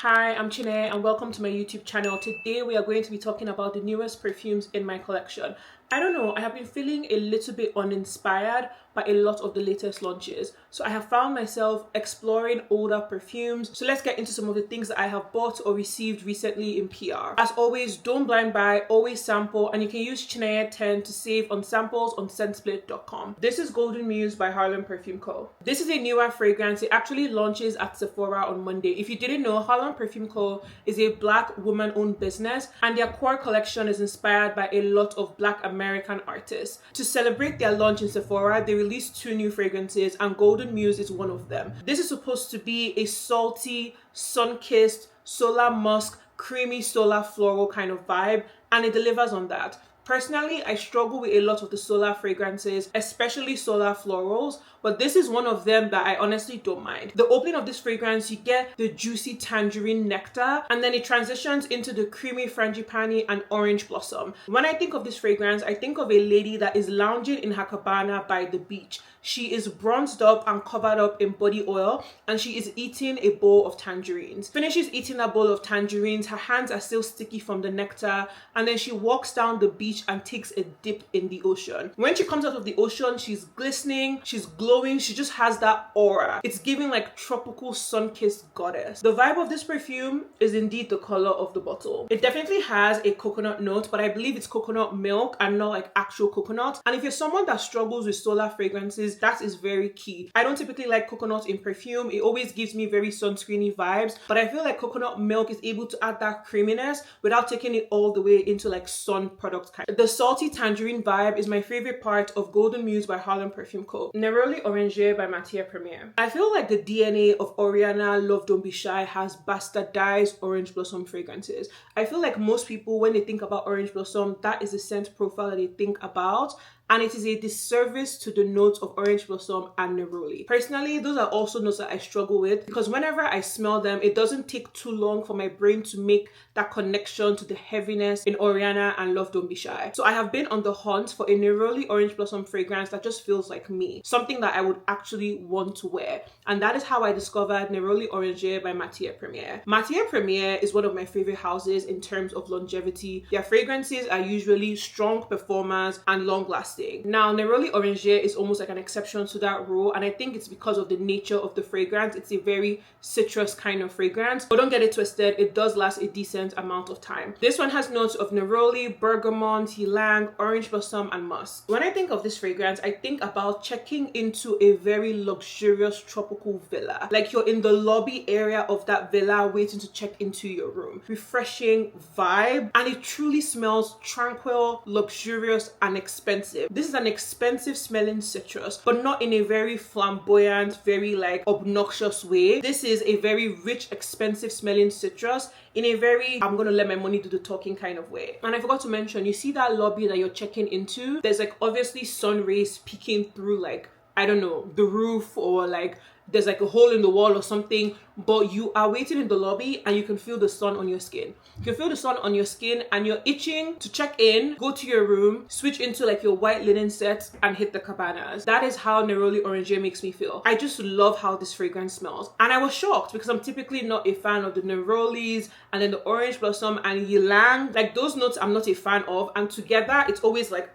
Hi, I'm Chine and welcome to my YouTube channel. Today we are going to be talking about the newest perfumes in my collection. I don't know, I have been feeling a little bit uninspired by a lot of the latest launches. So I have found myself exploring older perfumes. So let's get into some of the things that I have bought or received recently in PR. As always, don't blind buy, always sample, and you can use Chine 10 to save on samples on Scentsplit.com. This is Golden Muse by Harlem Perfume Co. This is a newer fragrance. It actually launches at Sephora on Monday. If you didn't know, Harlem Perfume Co. is a Black woman-owned business, and their core collection is inspired by a lot of Black American artists. To celebrate their launch in Sephora, they released 2 new fragrances, and Golden Muse is one of them. This is supposed to be a salty, sun-kissed, solar musk, creamy solar floral kind of vibe, and it delivers on that. Personally, I struggle with a lot of the solar fragrances, especially solar florals, but this is one of them that I honestly don't mind. The opening of this fragrance, you get the juicy tangerine nectar, and then it transitions into the creamy frangipani and orange blossom. When I think of this fragrance, I think of a lady that is lounging in her cabana by the beach. She is bronzed up and covered up in body oil, and she is eating a bowl of tangerines. Finishes eating a bowl of tangerines, her hands are still sticky from the nectar, and then she walks down the beach and takes a dip in the ocean. When she comes out of the ocean, she's glistening, she's glowing, she just has that aura. It's giving like tropical sun-kissed goddess. The vibe of this perfume is indeed the color of the bottle. It definitely has a coconut note, but I believe it's coconut milk and not like actual coconut. And if you're someone that struggles with solar fragrances, that is very key. I don't typically like coconut in perfume. It always gives me very sunscreeny vibes, but I feel like coconut milk is able to add that creaminess without taking it all the way into like sun product kind. The salty tangerine vibe is my favorite part of Golden Muse by Harlem Perfume Co. Neroli Orange by Matiere. I feel like the DNA of Oriana Love Don't Be Shy has bastardized orange blossom fragrances. I feel like most people, when they think about orange blossom, that is the scent profile that they think about. And it is a disservice to the notes of orange blossom and neroli. Personally, those are also notes that I struggle with because whenever I smell them, it doesn't take too long for my brain to make that connection to the heaviness in Oriana and Love Don't Be Shy. So I have been on the hunt for a neroli orange blossom fragrance that just feels like me, something that I would actually want to wear. And that is how I discovered Neroli Orange by Matiere. Matiere is one of my favorite houses in terms of longevity. Their fragrances are usually strong performers and long lasting. Now, Neroli Orange is almost like an exception to that rule, and I think it's because of the nature of the fragrance. It's a very citrus kind of fragrance, but don't get it twisted, it does last a decent amount of time. This one has notes of neroli, bergamot, ylang, orange blossom, and musk. When I think of this fragrance, I think about checking into a very luxurious tropical villa. Like you're in the lobby area of that villa waiting to check into your room. Refreshing vibe, and it truly smells tranquil, luxurious, and expensive. This is an expensive smelling citrus, but not in a very flamboyant, very like obnoxious way. This is a very rich, expensive smelling citrus in a very, I'm gonna let my money do the talking kind of way. And I forgot to mention, you see that lobby that you're checking into? There's like obviously sun rays peeking through like, I don't know, the roof, or like there's like a hole in the wall or something, but you are waiting in the lobby and you can feel the sun on your skin. You can feel the sun on your skin and you're itching to check in, go to your room, switch into like your white linen set and hit the cabanas. That is how Neroli Orange makes me feel. I just love how this fragrance smells. And I was shocked because I'm typically not a fan of the Nerolis and then the orange blossom and ylang. Like those notes I'm not a fan of, and together it's always like,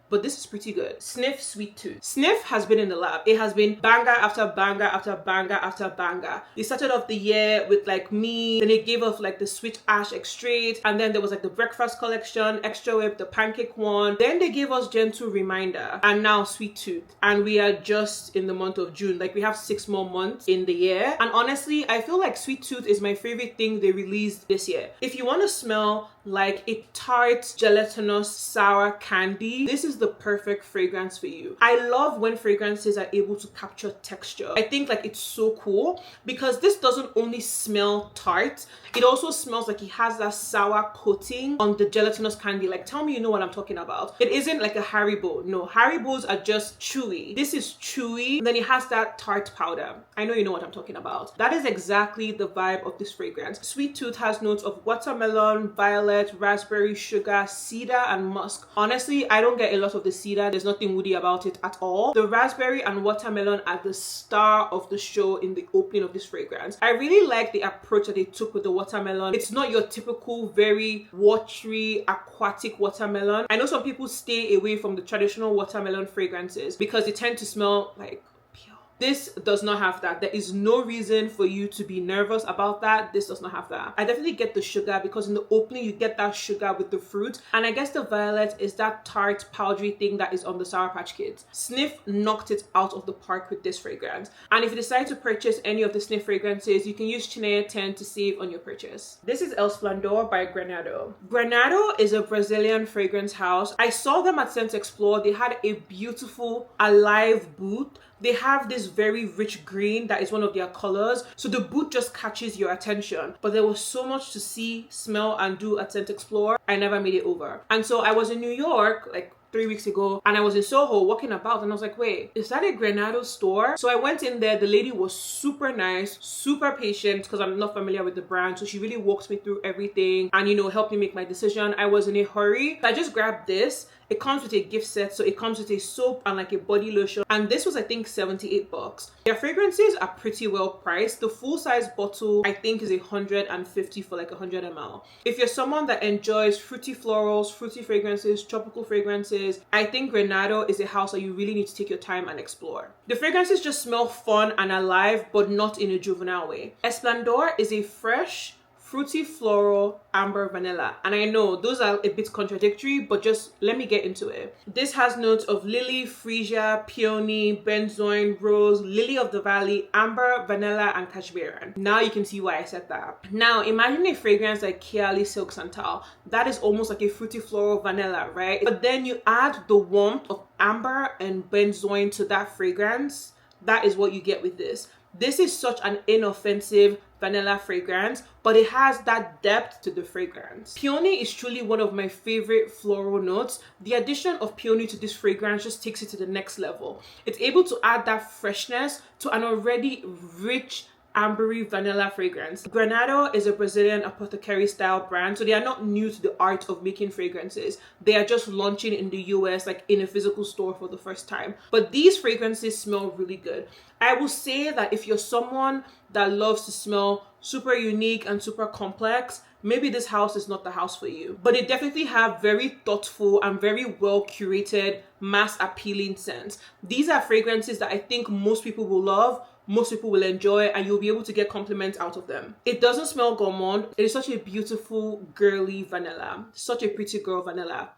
but this is pretty good. Snif Sweet Tooth. Snif has been in the lab. It has been banger after banger after banger after banger. They started off the year with like Me, then they gave off like the Sweet Ash Extrait, and then there was like the Breakfast Collection, Extra Whip, the Pancake one. Then they gave us Gentle Reminder, and now Sweet Tooth. And we are just in the month of June. Like we have 6 more months in the year. And honestly, I feel like Sweet Tooth is my favorite thing they released this year. If you want to smell like a tart, gelatinous, sour candy, this is the perfect fragrance for you. I love when fragrances are able to capture texture. I think like it's so cool because this doesn't only smell tart, it also smells like it has that sour coating on the gelatinous candy. Like tell me you know what I'm talking about. It isn't like a Haribo. No, Haribos are just chewy. This is chewy, and then it has that tart powder. I know you know what I'm talking about. That is exactly the vibe of this fragrance. Sweet Tooth has notes of watermelon, violet, violet, raspberry, sugar, cedar, and musk. Honestly, I don't get a lot of the cedar. There's nothing woody about it at all. The raspberry and watermelon are the star of the show in the opening of this fragrance. I really like the approach that they took with the watermelon. It's not your typical very watery, aquatic watermelon. I know some people stay away from the traditional watermelon fragrances because they tend to smell like pure. This does not have that. There is no reason for you to be nervous about that. This does not have that. I definitely get the sugar because in the opening you get that sugar with the fruit, and I guess the violet is that tart powdery thing that is on the Sour Patch Kids. Snif knocked it out of the park with this fragrance, and if you decide to purchase any of the Snif fragrances, you can use Chinea 10 to save on your purchase. This is El Splendor by Byredo. Byredo is a Brazilian fragrance house. I saw them at Scent Explore. They had a beautiful alive booth. They have this very rich green that is one of their colors, so the boot just catches your attention. But there was so much to see, smell, and do at Scent Explore, I never made it over. And so I was in New York like 3 weeks ago, and I was in Soho walking about, and I was like, wait, is that a Byredo store? So I went in there. The lady was super nice, super patient, because I'm not familiar with the brand, so she really walked me through everything and, you know, helped me make my decision. I was in a hurry, so I just grabbed this. It comes with a gift set, so it comes with a soap and like a body lotion, and this was I think $78. Their fragrances are pretty well priced. The full size bottle I think is 150 for like 100 ml. If you're someone that enjoys fruity florals, fruity fragrances, tropical fragrances, I think Byredo is a house that you really need to take your time and explore. The fragrances just smell fun and alive, but not in a juvenile way. Esplendor is a fresh, fruity floral, amber, vanilla, and I know those are a bit contradictory, but just let me get into it. This has notes of lily, freesia, peony, benzoin, rose, lily of the valley, amber, vanilla, and cashmere. Now you can see why I said that. Now imagine a fragrance like Kiali Silk Santal. That is almost like a fruity floral vanilla, right? But then you add the warmth of amber and benzoin to that fragrance. That is what you get with this. This is such an inoffensive vanilla fragrance, but it has that depth to the fragrance. Peony is truly one of my favorite floral notes. The addition of peony to this fragrance just takes it to the next level. It's able to add that freshness to an already rich, ambery vanilla fragrance. Byredo is a Brazilian apothecary style brand, so they are not new to the art of making fragrances. They are just launching in the US, like in a physical store for the first time. But these fragrances smell really good. I will say that if you're someone that loves to smell super unique and super complex, maybe this house is not the house for you. But they definitely have very thoughtful and very well curated, mass appealing scents. These are fragrances that I think most people will love, most people will enjoy, and you'll be able to get compliments out of them. It doesn't smell gourmand. It is such a beautiful, girly vanilla. Such a pretty girl vanilla.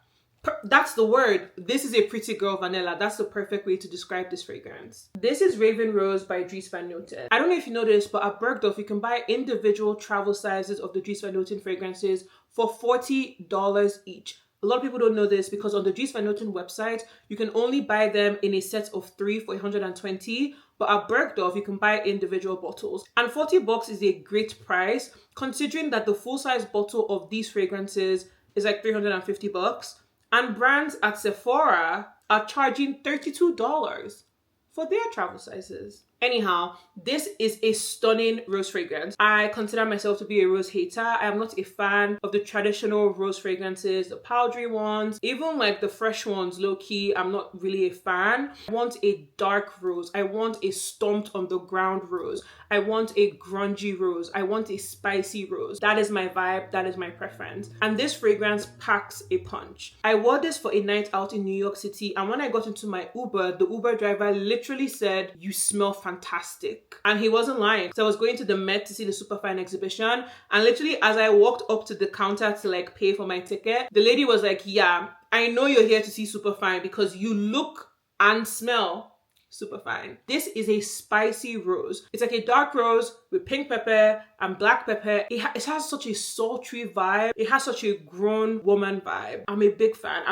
That's the word. This is a pretty girl vanilla. That's the perfect way to describe this fragrance. This is Raving Rose by Dries van Noten. I don't know if you know this, but at Bergdorf, you can buy individual travel sizes of the Dries van Noten fragrances for $40 each. A lot of people don't know this because on the Dries van Noten website, you can only buy them in a set of 3 for $120. But at Bergdorf, you can buy individual bottles. And $40 is a great price, considering that the full-size bottle of these fragrances is like $350. And brands at Sephora are charging $32 for their travel sizes. Anyhow, this is a stunning rose fragrance. I consider myself to be a rose hater. I am not a fan of the traditional rose fragrances, the powdery ones, even like the fresh ones, low-key, I'm not really a fan. I want a dark rose. I want a stomped on the ground rose. I want a grungy rose. I want a spicy rose. That is my vibe. That is my preference. And this fragrance packs a punch. I wore this for a night out in New York City, and when I got into my Uber, the Uber driver literally said, "You smell fantastic." And he wasn't lying. So I was going to the Met to see the Superfine exhibition, and literally as I walked up to the counter to like pay for my ticket, the lady was like, "Yeah, I know you're here to see Superfine because you look and smell Superfine." This is a spicy rose. It's like a dark rose with pink pepper and black pepper. It has such a sultry vibe. It has such a grown woman vibe. I'm a big fan.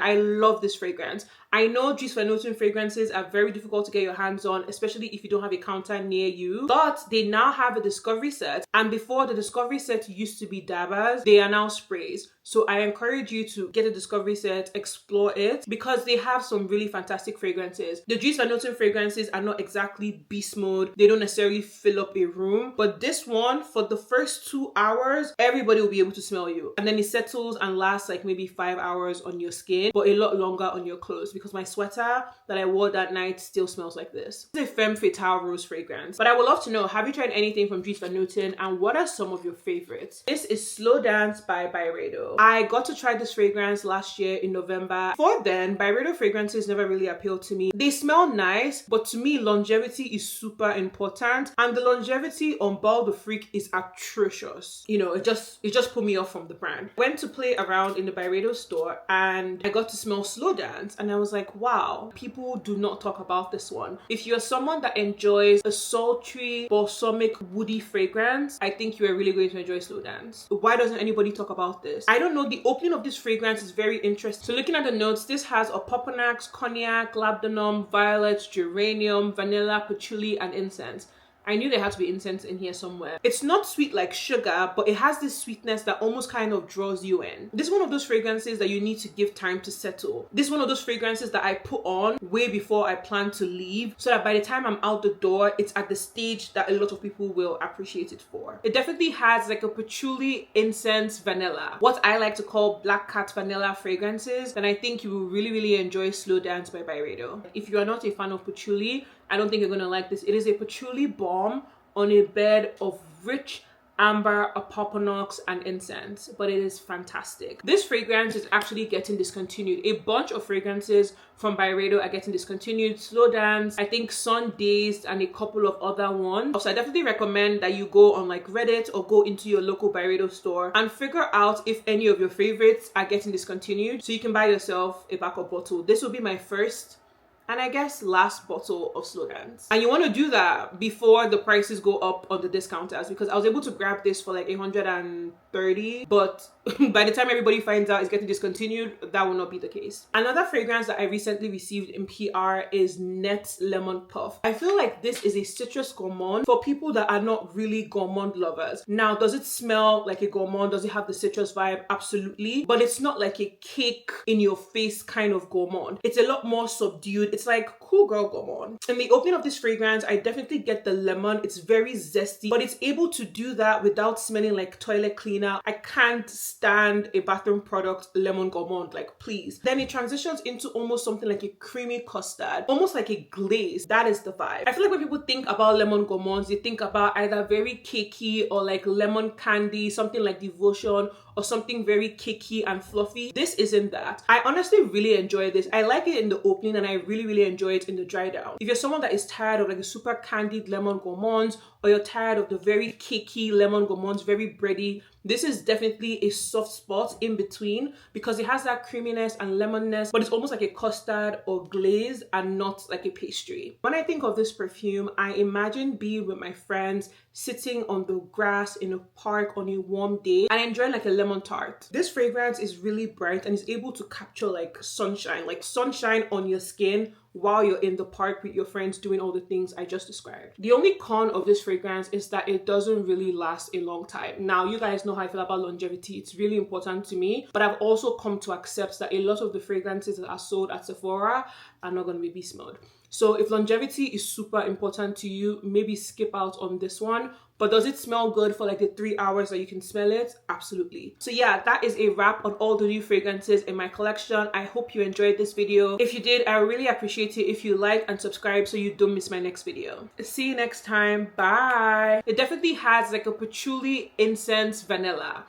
I love this fragrance. I know Dries van Noten fragrances are very difficult to get your hands on, especially if you don't have a counter near you. But they now have a discovery set. And before, the discovery set used to be dabbers. They are now sprays. So I encourage you to get a discovery set, explore it, because they have some really fantastic fragrances. The Dries van Noten fragrances are not exactly beast mode. They don't necessarily fill up a a room. But this one, for the first 2 hours, everybody will be able to smell you. And then it settles and lasts like maybe 5 hours on your skin, but a lot longer on your clothes, because my sweater that I wore that night still smells like this. It's a Femme Fatale rose fragrance. But I would love to know, have you tried anything from Dries and Noten, and what are some of your favorites? This is Slow Dance by Byredo. I got to try this fragrance last year in November. Before then, Byredo fragrances never really appealed to me. They smell nice, but to me, longevity is super important, and the longevity on Ball the Freak is atrocious. You know, it just put me off from the brand. Went to play around in the Byredo store and I got to smell Slow Dance, and I was like, wow, people do not talk about this one. If you're someone that enjoys a sultry, balsamic, woody fragrance, I think you are really going to enjoy Slow Dance. Why doesn't anybody talk about this? I don't know. The opening of this fragrance is very interesting. So looking at the notes, this has opoponax, cognac, labdanum, violet, geranium, vanilla, patchouli, and incense. I knew there had to be incense in here somewhere. It's not sweet like sugar, but it has this sweetness that almost kind of draws you in. This is one of those fragrances that you need to give time to settle. This is one of those fragrances that I put on way before I plan to leave, so that by the time I'm out the door, it's at the stage that a lot of people will appreciate it for. It definitely has like a patchouli, incense, vanilla. What I like to call black cat vanilla fragrances. And I think you will really, really enjoy Slow Dance by Byredo. If you are not a fan of patchouli, I don't think you're gonna like this. It is a patchouli balm on a bed of rich amber, opoponax, and incense, but it is fantastic. This fragrance is actually getting discontinued. A bunch of fragrances from Byredo are getting discontinued. Slow Dance, I think Sun Dazed, and a couple of other ones. So I definitely recommend that you go on like Reddit or go into your local Byredo store and figure out if any of your favorites are getting discontinued, so you can buy yourself a backup bottle. This will be my first and I guess last bottle of Slow Dance. And you want to do that before the prices go up on the discounters, because I was able to grab this for like 130, but by the time everybody finds out it's getting discontinued, that will not be the case. Another fragrance that I recently received in PR is Nette Lemon Puff. I feel like this is a citrus gourmand for people that are not really gourmand lovers. Now, does it smell like a gourmand? Does it have the citrus vibe? Absolutely. But it's not like a cake in your face kind of gourmand. It's a lot more subdued. It's like cool girl gourmand. In the opening of this fragrance, I definitely get the lemon. It's very zesty, but it's able to do that without smelling like toilet cleaner. I can't stand a bathroom product lemon gourmand, like please. Then it transitions into almost something like a creamy custard, almost like a glaze. That is the vibe. I feel like when people think about lemon gourmands, they think about either very cakey or like lemon candy, something like Devotion, or something very cakey and fluffy. This isn't that. I honestly really enjoy this. I like it in the opening and I really enjoy it in the dry down. If you're someone that is tired of like the super candied lemon gourmands, or you're tired of the very cakey lemon gourmands, very bready, this is definitely a soft spot in between, because it has that creaminess and lemonness, but it's almost like a custard or glaze and not like a pastry. When I think of this perfume, I imagine being with my friends, sitting on the grass in a park on a warm day and enjoying like a lemon tart. This fragrance is really bright and is able to capture like sunshine on your skin while you're in the park with your friends doing all the things I just described. The only con of this fragrance is that it doesn't really last a long time. Now, you guys know how I feel about longevity. It's really important to me, but I've also come to accept that a lot of the fragrances that are sold at Sephora are not going to be smelled. So if longevity is super important to you, maybe skip out on this one. But does it smell good for like the 3 hours that you can smell it? Absolutely. So yeah, that is a wrap on all the new fragrances in my collection. I hope you enjoyed this video. If you did, I really appreciate it if you like and subscribe so you don't miss my next video. See you next time. Bye. It definitely has like a patchouli, incense, vanilla.